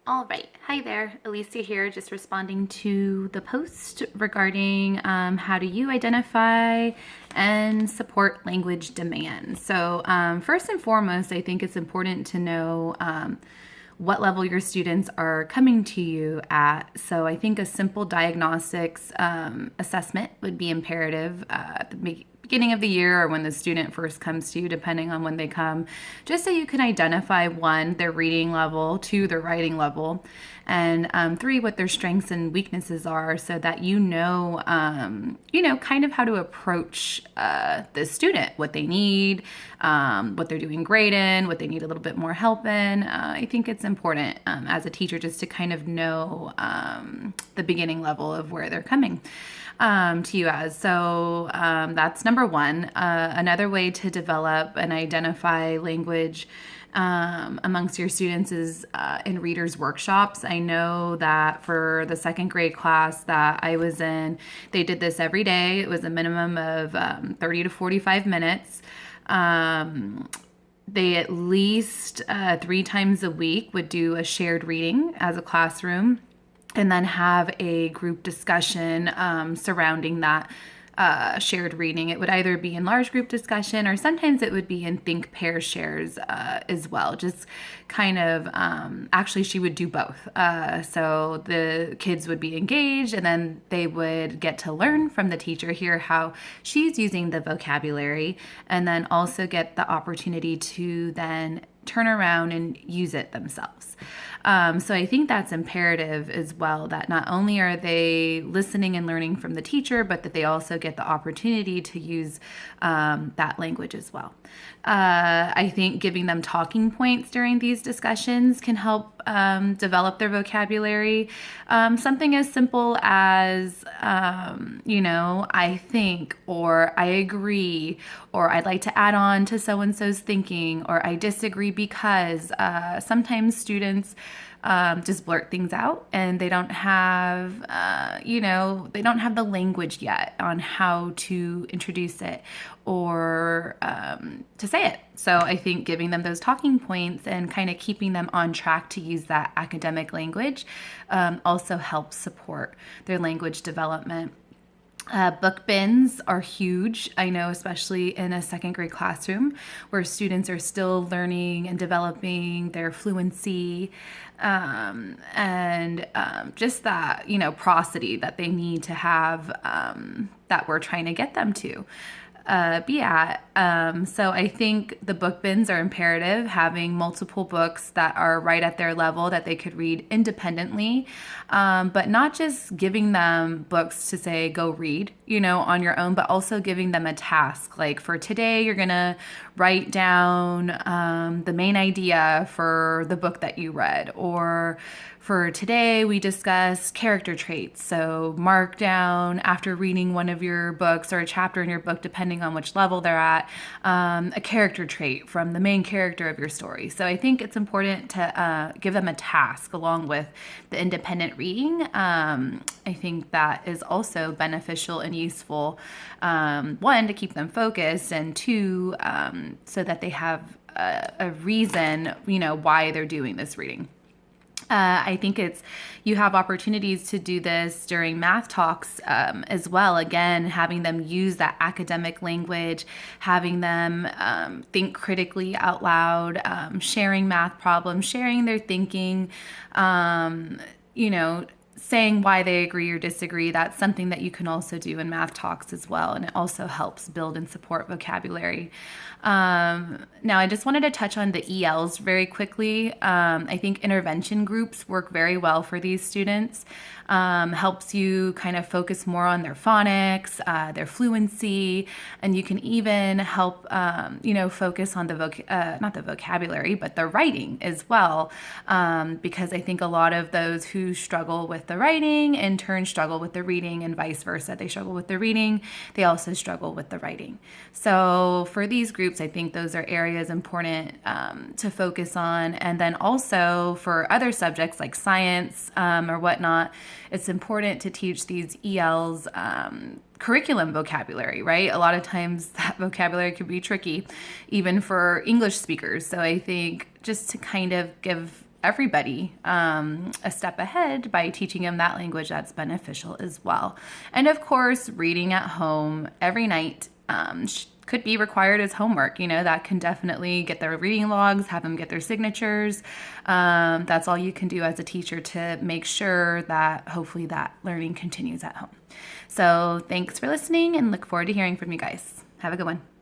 All right. Hi there. Alicia here, just responding to the post regarding how do you identify and support language demand. So, first and foremost, I think it's important to know what level your students are coming to you at. So, I think a simple diagnostics assessment would be imperative at the beginning of the year or when the student first comes to you, depending on when they come, just so you can identify one, their reading level, two, their writing level, and three, what their strengths and weaknesses are, so that kind of how to approach the student, what they need, what they're doing great in, what they need a little bit more help in. I think it's important as a teacher just to kind of know the beginning level of where they're coming to you as. So that's number one. Another way to develop and identify language amongst your students is in readers workshops. I know that for the second grade class that I was in, they did this every day. It was a minimum of 30 to 45 minutes. They at least 3 times a week would do a shared reading as a classroom, and then have a group discussion surrounding that shared reading. It would either be in large group discussion or sometimes it would be in think pair shares as well. Just kind of, actually, she would do both. So the kids would be engaged and then they would get to learn from the teacher, hear how she's using the vocabulary, and then also get the opportunity to then turn around and use it themselves. So I think that's imperative as well, that not only are they listening and learning from the teacher, but that they also get the opportunity to use that language as well. I think giving them talking points during these discussions can help develop their vocabulary. Something as simple as, I think, or I agree, or I'd like to add on to so-and-so's thinking, or I disagree because sometimes students just blurt things out and they don't have, they don't have the language yet on how to introduce it or to say it. So I think giving them those talking points and kind of keeping them on track to use that academic language also helps support their language development. Book bins are huge. I know, especially in a second grade classroom where students are still learning and developing their fluency and just that, prosody that they need to have that we're trying to get them to be at. So I think the book bins are imperative, having multiple books that are right at their level that they could read independently, but not just giving them books to say, go read, on your own, but also giving them a task. Like for today, you're going to write down the main idea for the book that you read, or for today, we discuss character traits. So mark down after reading one of your books or a chapter in your book, depending on which level they're at, a character trait from the main character of your story. So I think it's important to give them a task along with the independent reading. I think that is also beneficial and useful, one, to keep them focused, and two, so that they have a reason, why they're doing this reading. I think you have opportunities to do this during math talks as well. Again, having them use that academic language, having them think critically out loud, sharing math problems, sharing their thinking, saying why they agree or disagree. That's something that you can also do in math talks as well. And it also helps build and support vocabulary. Now, I just wanted to touch on the ELs very quickly. I think intervention groups work very well for these students. Helps you kind of focus more on their phonics, their fluency, and you can even help, focus on not the vocabulary, but the writing as well. Because I think a lot of those who struggle with the writing in turn struggle with the reading, and vice versa. They struggle with the reading, they also struggle with the writing. So for these groups, I think those are areas important to focus on. And then also for other subjects like science or whatnot, it's important to teach these ELs curriculum vocabulary, right? A lot of times that vocabulary can be tricky, even for English speakers. So I think just to kind of give everybody a step ahead by teaching them that language that's beneficial as well. And of course, reading at home every night could be required as homework. That can definitely get their reading logs, have them get their signatures. That's all you can do as a teacher to make sure that hopefully that learning continues at home. So thanks for listening and look forward to hearing from you guys. Have a good one.